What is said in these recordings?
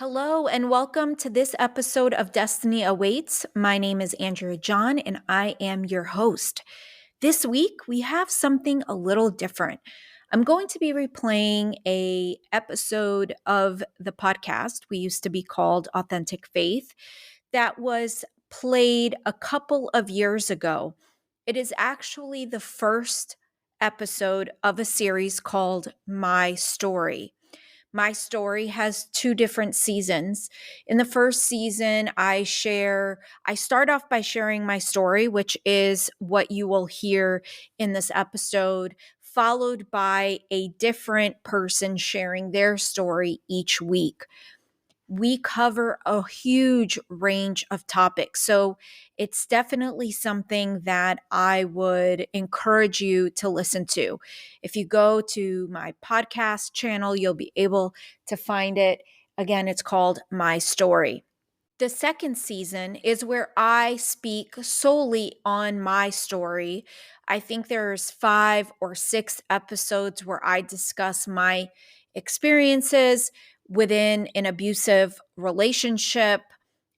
Hello, and welcome to this episode of Destiny Awaits. My name is Andrea John, and I am your host. This week, we have something a little different. I'm going to be replaying a episode of the podcast we used to be called Authentic Faith that was played a couple of years ago. It is actually the first episode of a series called My Story. My Story has two different seasons. In the first season, I start off by sharing my story, which is what you will hear in this episode, followed by a different person sharing their story each week. We cover a huge range of topics. So it's definitely something that I would encourage you to listen to. If you go to my podcast channel, you'll be able to find it. Again, it's called My Story. The second season is where I speak solely on my story. I think there's 5 or 6 episodes where I discuss my experiences within an abusive relationship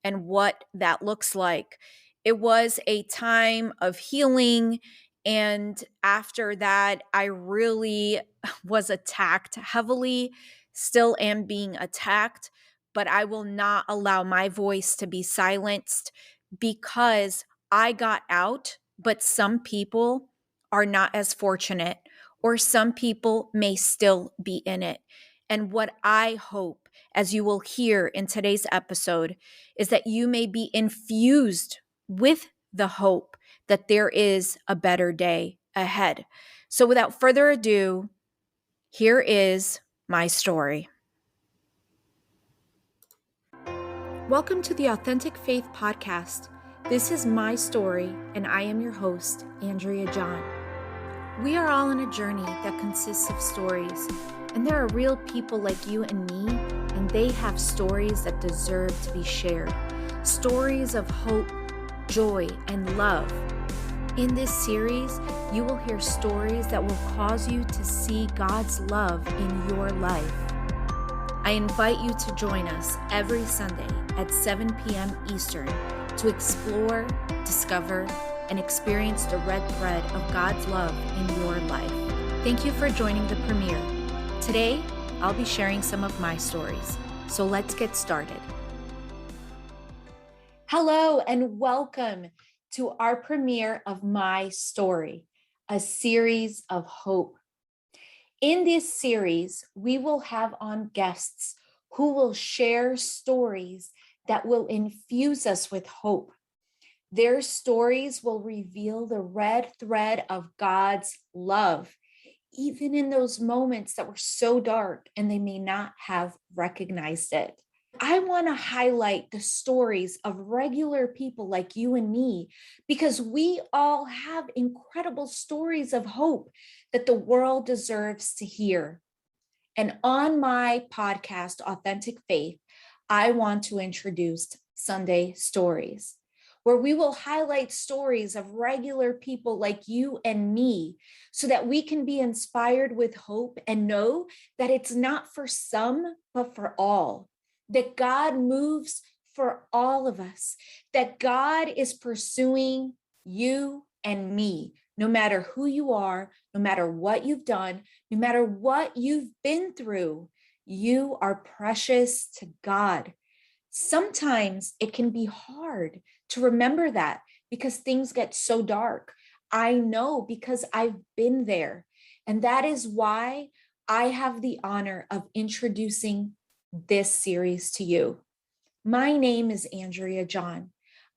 and what that looks like. It was a time of healing. And after that, I really was attacked heavily, still am being attacked, but I will not allow my voice to be silenced because I got out, but some people are not as fortunate, or some people may still be in it. And what I hope, as you will hear in today's episode, is that you may be infused with the hope that there is a better day ahead. So without further ado, here is my story. Welcome to the Authentic Faith Podcast. This is my story, and I am your host, Andrea John. We are all on a journey that consists of stories, and there are real people like you and me, and they have stories that deserve to be shared. Stories of hope, joy, and love. In this series, you will hear stories that will cause you to see God's love in your life. I invite you to join us every Sunday at 7 p.m. Eastern to explore, discover, and experience the red thread of God's love in your life. Thank you for joining the premiere. Today, I'll be sharing some of my stories. So let's get started. Hello, and welcome to our premiere of My Story, a series of hope. In this series, we will have on guests who will share stories that will infuse us with hope. Their stories will reveal the red thread of God's love, even in those moments that were so dark and they may not have recognized it. I want to highlight the stories of regular people like you and me, because we all have incredible stories of hope that the world deserves to hear. And on my podcast, Authentic Faith, I want to introduce Sunday Stories, where we will highlight stories of regular people like you and me so that we can be inspired with hope and know that it's not for some, but for all. That God moves for all of us, that God is pursuing you and me, no matter who you are, no matter what you've done, no matter what you've been through, you are precious to God. Sometimes it can be hard to remember that because things get so dark. I know because I've been there. And that is why I have the honor of introducing this series to you. My name is Andrea John.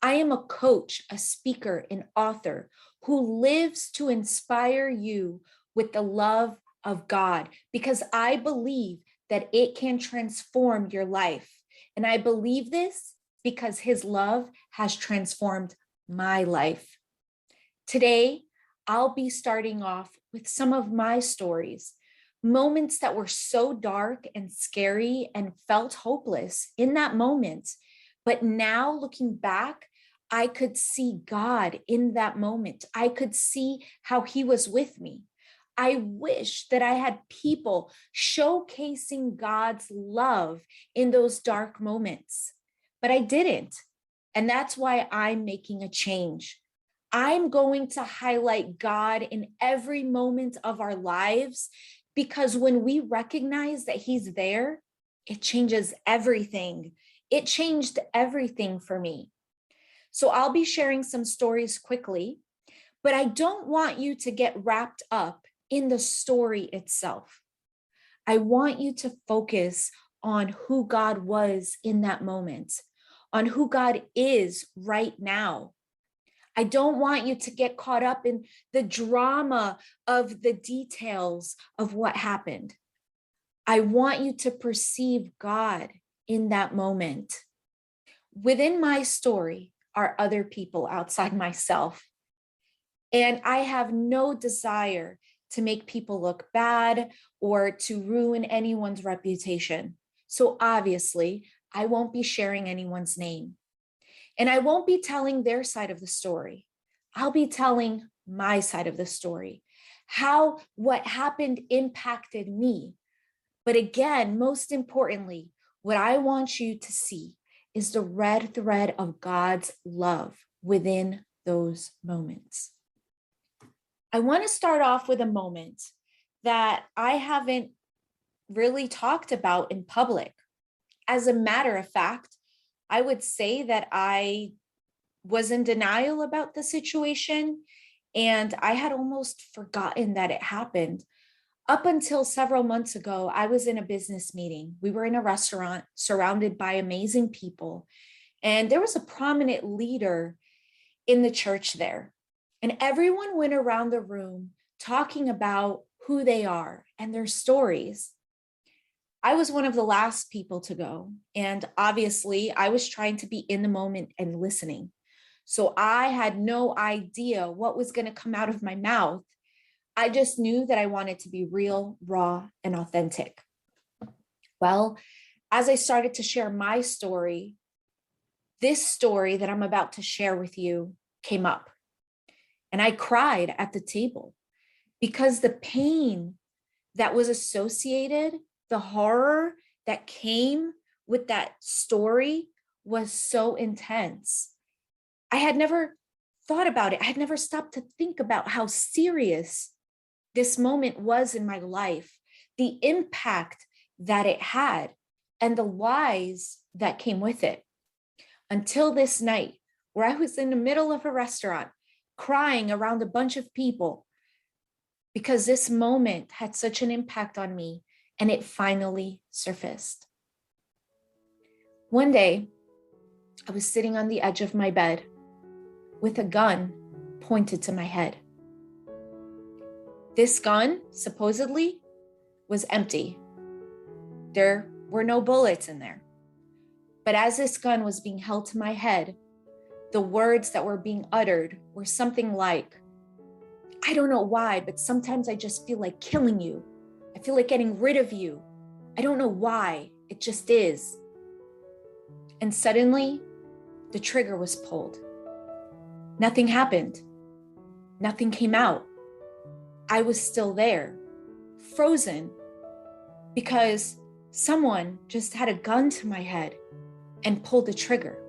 I am a coach, a speaker, an author who lives to inspire you with the love of God, because I believe that it can transform your life. And I believe this because His love has transformed my life. Today, I'll be starting off with some of my stories, moments that were so dark and scary and felt hopeless in that moment. But now looking back, I could see God in that moment. I could see how He was with me. I wish that I had people showcasing God's love in those dark moments, but I didn't. And that's why I'm making a change. I'm going to highlight God in every moment of our lives, because when we recognize that He's there, it changes everything. It changed everything for me. So I'll be sharing some stories quickly, but I don't want you to get wrapped up in the story itself. I want you to focus on who God was in that moment, on who God is right now. I don't want you to get caught up in the drama of the details of what happened. I want you to perceive God in that moment. Within my story are other people outside myself. And I have no desire to make people look bad or to ruin anyone's reputation. So obviously, I won't be sharing anyone's name. And I won't be telling their side of the story. I'll be telling my side of the story, how what happened impacted me. But again, most importantly, what I want you to see is the red thread of God's love within those moments. I want to start off with a moment that I haven't really talked about in public. As a matter of fact, I would say that I was in denial about the situation, and I had almost forgotten that it happened. Up until several months ago, I was in a business meeting. We were in a restaurant surrounded by amazing people, and there was a prominent leader in the church there. And everyone went around the room talking about who they are and their stories. I was one of the last people to go. And obviously, I was trying to be in the moment and listening. So I had no idea what was going to come out of my mouth. I just knew that I wanted to be real, raw, and authentic. Well, as I started to share my story, this story that I'm about to share with you came up. And I cried at the table because the pain that was associated, the horror that came with that story was so intense. I had never thought about it. I had never stopped to think about how serious this moment was in my life, the impact that it had, and the lies that came with it. Until this night, where I was in the middle of a restaurant, crying around a bunch of people, because this moment had such an impact on me, and it finally surfaced. One day, I was sitting on the edge of my bed with a gun pointed to my head. This gun, supposedly, was empty. There were no bullets in there. But as this gun was being held to my head, the words that were being uttered were something like, I don't know why, but sometimes I just feel like killing you. I feel like getting rid of you. I don't know why, it just is. And suddenly, the trigger was pulled. Nothing happened. Nothing came out. I was still there, frozen, because someone just had a gun to my head and pulled the trigger.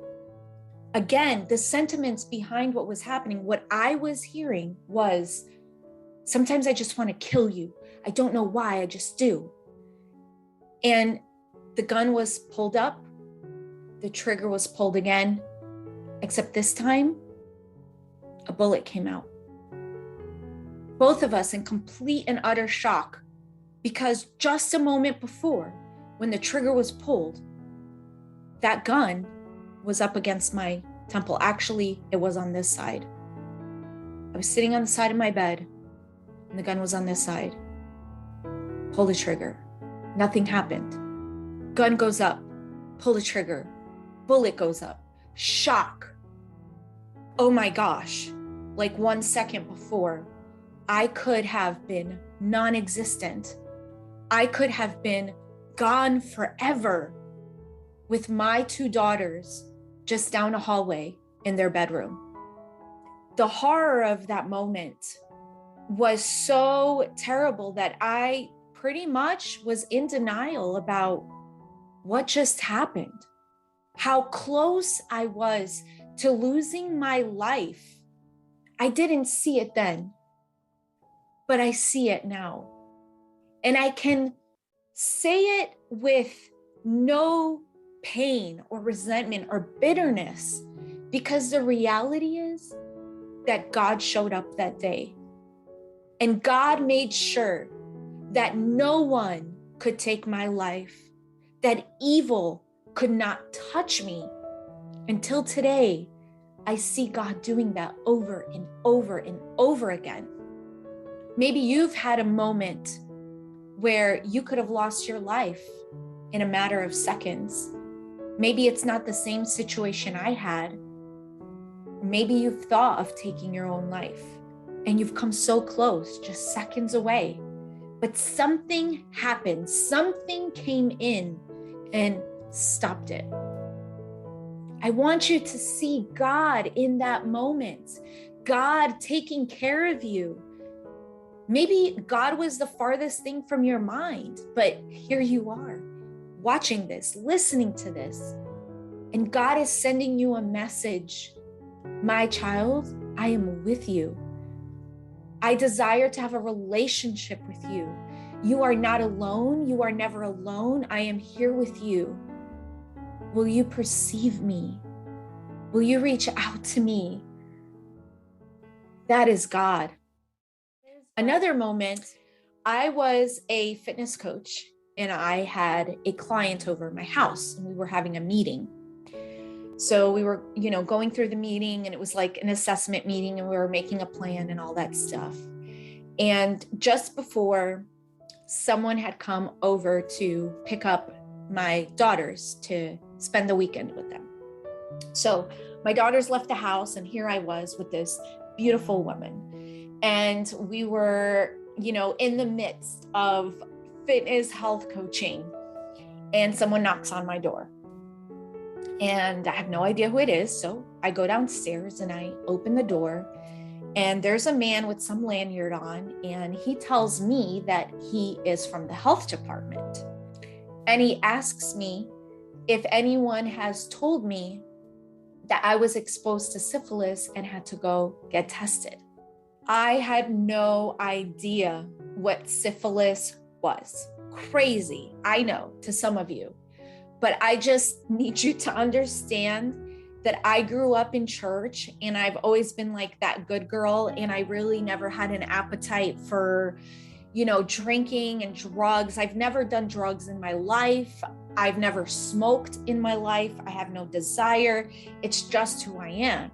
Again, the sentiments behind what was happening, what I was hearing was, sometimes I just want to kill you. I don't know why, I just do. And the gun was pulled up, the trigger was pulled again, except this time, a bullet came out. Both of us in complete and utter shock, because just a moment before, when the trigger was pulled, that gun was up against my temple. Actually, it was on this side. I was sitting on the side of my bed, and the gun was on this side. Pull the trigger. Nothing happened. Gun goes up. Pull the trigger. Bullet goes up. Shock. Oh my gosh. Like 1 second before, I could have been non-existent. I could have been gone forever with my 2 daughters just down a hallway in their bedroom. The horror of that moment was so terrible that I pretty much was in denial about what just happened, how close I was to losing my life. I didn't see it then, but I see it now. And I can say it with no pain or resentment or bitterness, because the reality is that God showed up that day. And God made sure that no one could take my life, that evil could not touch me. Until today, I see God doing that over and over and over again. Maybe you've had a moment where you could have lost your life in a matter of seconds. Maybe it's not the same situation I had. Maybe you've thought of taking your own life and you've come so close, just seconds away. But something happened, something came in and stopped it. I want you to see God in that moment, God taking care of you. Maybe God was the farthest thing from your mind, but here you are, watching this, listening to this, and God is sending you a message. My child, I am with you. I desire to have a relationship with you. You are not alone. You are never alone. I am here with you. Will you perceive me? Will you reach out to me? That is God. Another moment, I was a fitness coach and I had a client over at my house and we were having a meeting. So we were, going through the meeting, and it was like an assessment meeting, and we were making a plan and all that stuff. And just before, someone had come over to pick up my daughters to spend the weekend with them. So my daughters left the house, and here I was with this beautiful woman. And we were, in the midst of fitness health coaching, and someone knocks on my door. And I have no idea who it is. So I go downstairs and I open the door, and there's a man with some lanyard on, and he tells me that he is from the health department. And he asks me if anyone has told me that I was exposed to syphilis and had to go get tested. I had no idea what syphilis was. Crazy, I know, to some of you. But I just need you to understand that I grew up in church, and I've always been like that good girl. And I really never had an appetite for, drinking and drugs. I've never done drugs in my life. I've never smoked in my life. I have no desire. It's just who I am.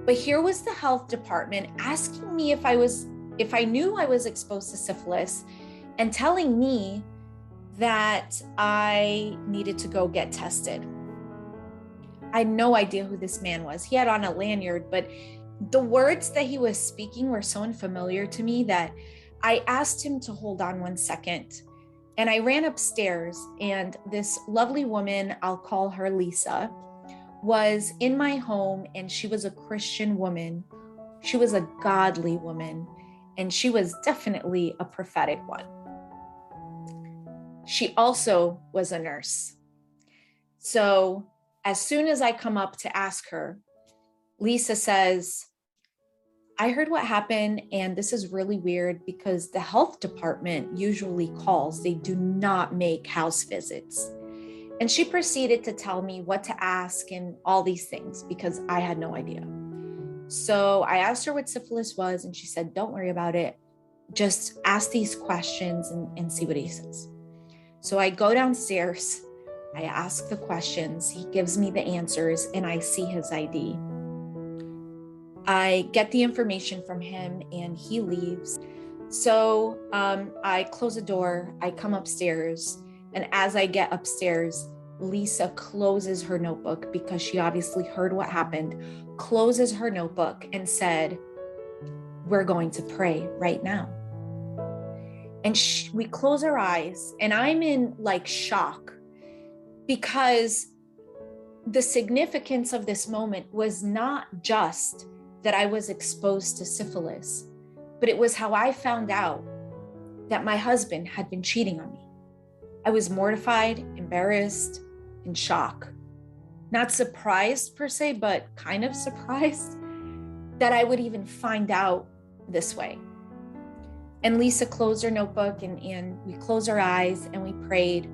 But here was the health department asking me if I knew I was exposed to syphilis, and telling me that I needed to go get tested. I had no idea who this man was. He had on a lanyard, but the words that he was speaking were so unfamiliar to me that I asked him to hold on 1 second. And I ran upstairs, and this lovely woman, I'll call her Lisa, was in my home, and she was a Christian woman. She was a godly woman, and she was definitely a prophetic one. She also was a nurse. So as soon as I come up to ask her, Lisa says, I heard what happened, and this is really weird because the health department usually calls. They do not make house visits. And she proceeded to tell me what to ask and all these things because I had no idea. So I asked her what syphilis was, and she said, don't worry about it. Just ask these questions and see what he says. So I go downstairs, I ask the questions, he gives me the answers, and I see his ID. I get the information from him and he leaves. So I close the door, I come upstairs, and as I get upstairs, Lisa closes her notebook because she obviously heard what happened, closes her notebook and said, we're going to pray right now. And we close our eyes, and I'm in shock because the significance of this moment was not just that I was exposed to syphilis, but it was how I found out that my husband had been cheating on me. I was mortified, embarrassed, in shock. Not surprised per se, but kind of surprised that I would even find out this way. And Lisa closed her notebook and we closed our eyes and we prayed.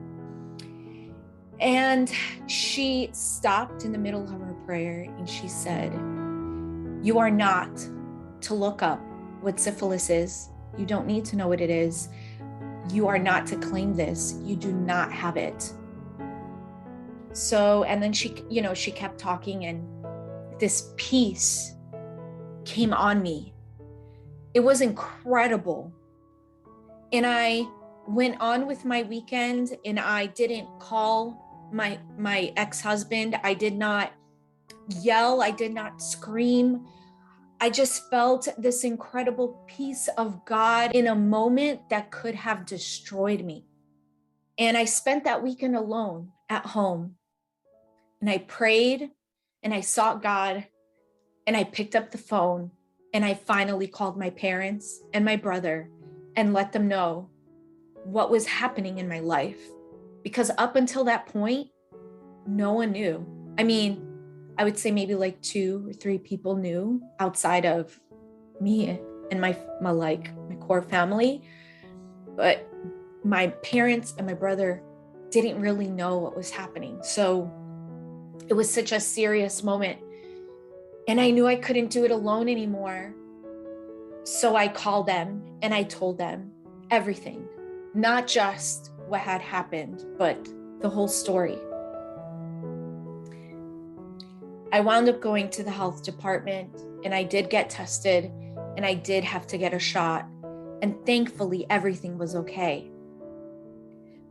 And she stopped in the middle of her prayer and she said, "You are not to look up what syphilis is. You don't need to know what it is. You are not to claim this. You do not have it." So, and then she kept talking and this peace came on me. It was incredible. And I went on with my weekend and I didn't call my ex-husband. I did not yell. I did not scream. I just felt this incredible peace of God in a moment that could have destroyed me. And I spent that weekend alone at home. And I prayed and I sought God and I picked up the phone and I finally called my parents and my brother and let them know what was happening in my life. Because up until that point, no one knew. I mean, I would say maybe like 2 or 3 people knew outside of me and my core family. But my parents and my brother didn't really know what was happening. So it was such a serious moment. And I knew I couldn't do it alone anymore. So I called them and I told them everything, not just what had happened, but the whole story. I wound up going to the health department and I did get tested and I did have to get a shot. And thankfully, everything was okay.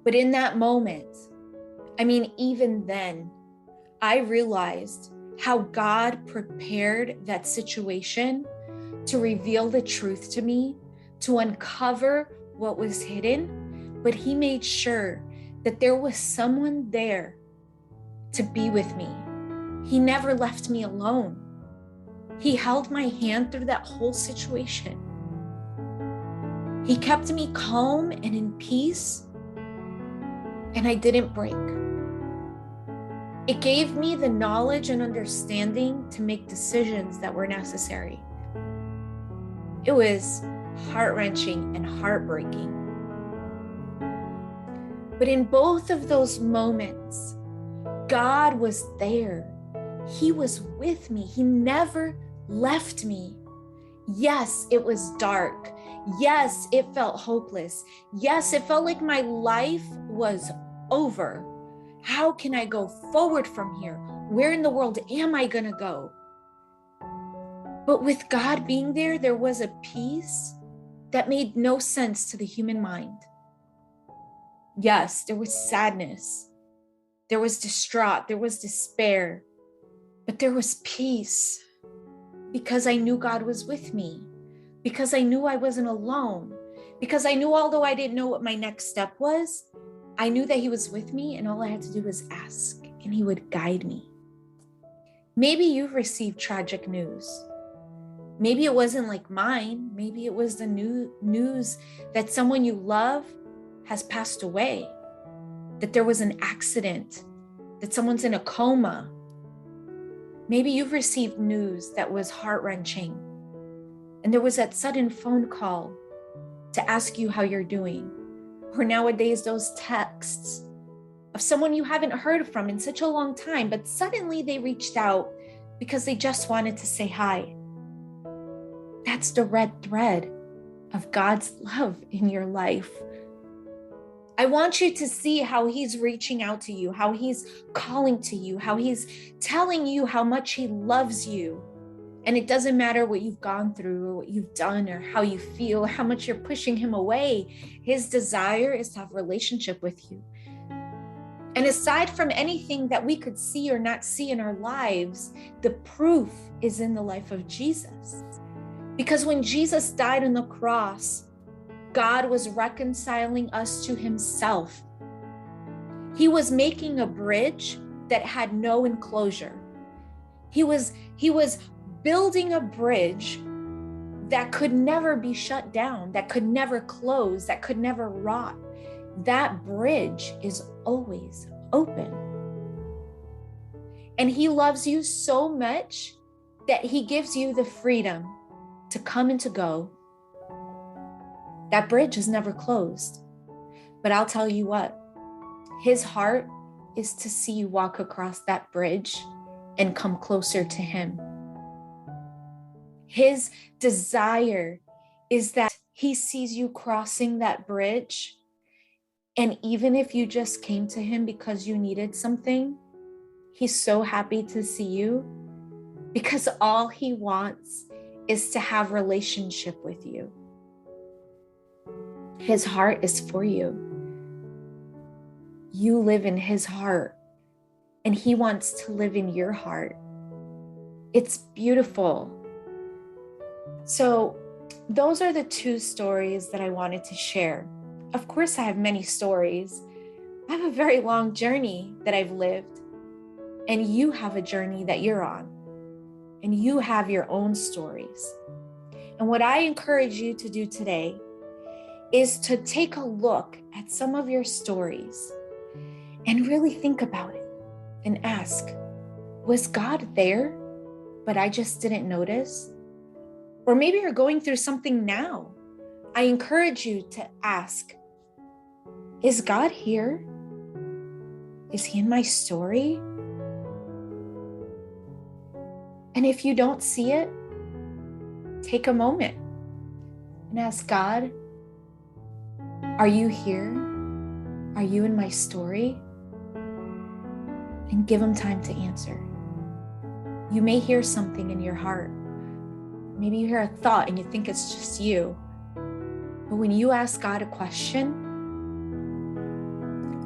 But in that moment, I mean, even then, I realized how God prepared that situation to reveal the truth to me, to uncover what was hidden, but He made sure that there was someone there to be with me. He never left me alone. He held my hand through that whole situation. He kept me calm and in peace, and I didn't break. It gave me the knowledge and understanding to make decisions that were necessary. It was heart-wrenching and heartbreaking. But in both of those moments, God was there. He was with me. He never left me. Yes, it was dark. Yes, it felt hopeless. Yes, it felt like my life was over. How can I go forward from here? Where in the world am I going to go? But with God being there, there was a peace that made no sense to the human mind. Yes, there was sadness. There was distraught. There was despair. But there was peace because I knew God was with me, because I knew I wasn't alone, because I knew although I didn't know what my next step was, I knew that He was with me and all I had to do was ask and He would guide me. Maybe you've received tragic news. Maybe it wasn't like mine. Maybe it was the news that someone you love has passed away, that there was an accident, that someone's in a coma. Maybe you've received news that was heart-wrenching and there was that sudden phone call to ask you how you're doing. Or nowadays, those texts of someone you haven't heard from in such a long time, but suddenly they reached out because they just wanted to say hi. That's the red thread of God's love in your life. I want you to see how He's reaching out to you, how He's calling to you, how He's telling you how much He loves you. And it doesn't matter what you've gone through or what you've done or how you feel, how much you're pushing Him away. His desire is to have a relationship with you. And aside from anything that we could see or not see in our lives, the proof is in the life of Jesus. Because when Jesus died on the cross, God was reconciling us to Himself. He was making a bridge that had no enclosure. He was building a bridge that could never be shut down, that could never close, that could never rot. That bridge is always open. And he loves you so much that he gives you the freedom to come and to go. That bridge is never closed. But I'll tell you what, his heart is to see you walk across that bridge and come closer to him. His desire is that he sees you crossing that bridge. And even if you just came to him because you needed something, he's so happy to see you, because all he wants is to have relationship with you. His heart is for you. You live in his heart, and he wants to live in your heart. It's beautiful. So those are the two stories that I wanted to share. Of course, I have many stories. I have a very long journey that I've lived, and you have a journey that you're on, and you have your own stories. And what I encourage you to do today is to take a look at some of your stories and really think about it and ask, was God there, but I just didn't notice? Or maybe you're going through something now. I encourage you to ask, is God here? Is he in my story? And if you don't see it, take a moment and ask God, are you here? Are you in my story? And give him time to answer. You may hear something in your heart. Maybe you hear a thought and you think it's just you. But when you ask God a question,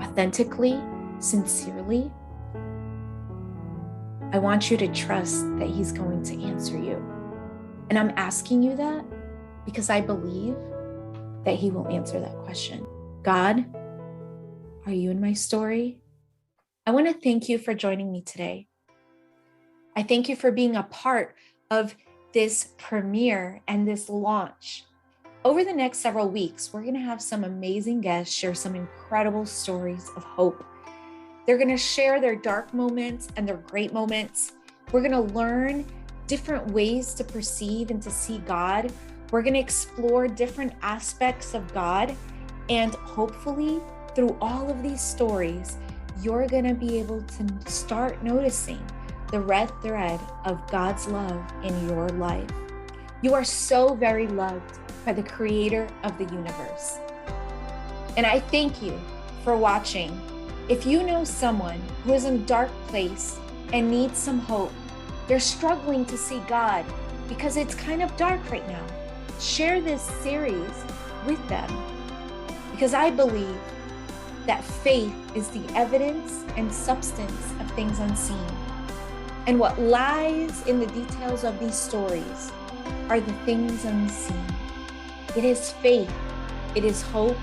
authentically, sincerely, I want you to trust that he's going to answer you. And I'm asking you that because I believe that he will answer that question. God, are you in my story? I want to thank you for joining me today. I thank you for being a part of this premiere and this launch. Over the next several weeks, we're going to have some amazing guests share some incredible stories of hope. They're going to share their dark moments and their great moments. We're going to learn different ways to perceive and to see God. We're going to explore different aspects of God. And hopefully, through all of these stories, you're going to be able to start noticing the red thread of God's love in your life. You are so very loved by the creator of the universe. And I thank you for watching. If you know someone who is in a dark place and needs some hope, they're struggling to see God because it's kind of dark right now, share this series with them, because I believe that faith is the evidence and substance of things unseen. And what lies in the details of these stories are the things unseen. It is faith, it is hope,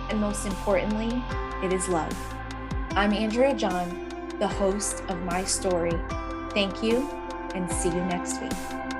and most importantly, it is love. I'm Andrea John, the host of My Story. Thank you, and see you next week.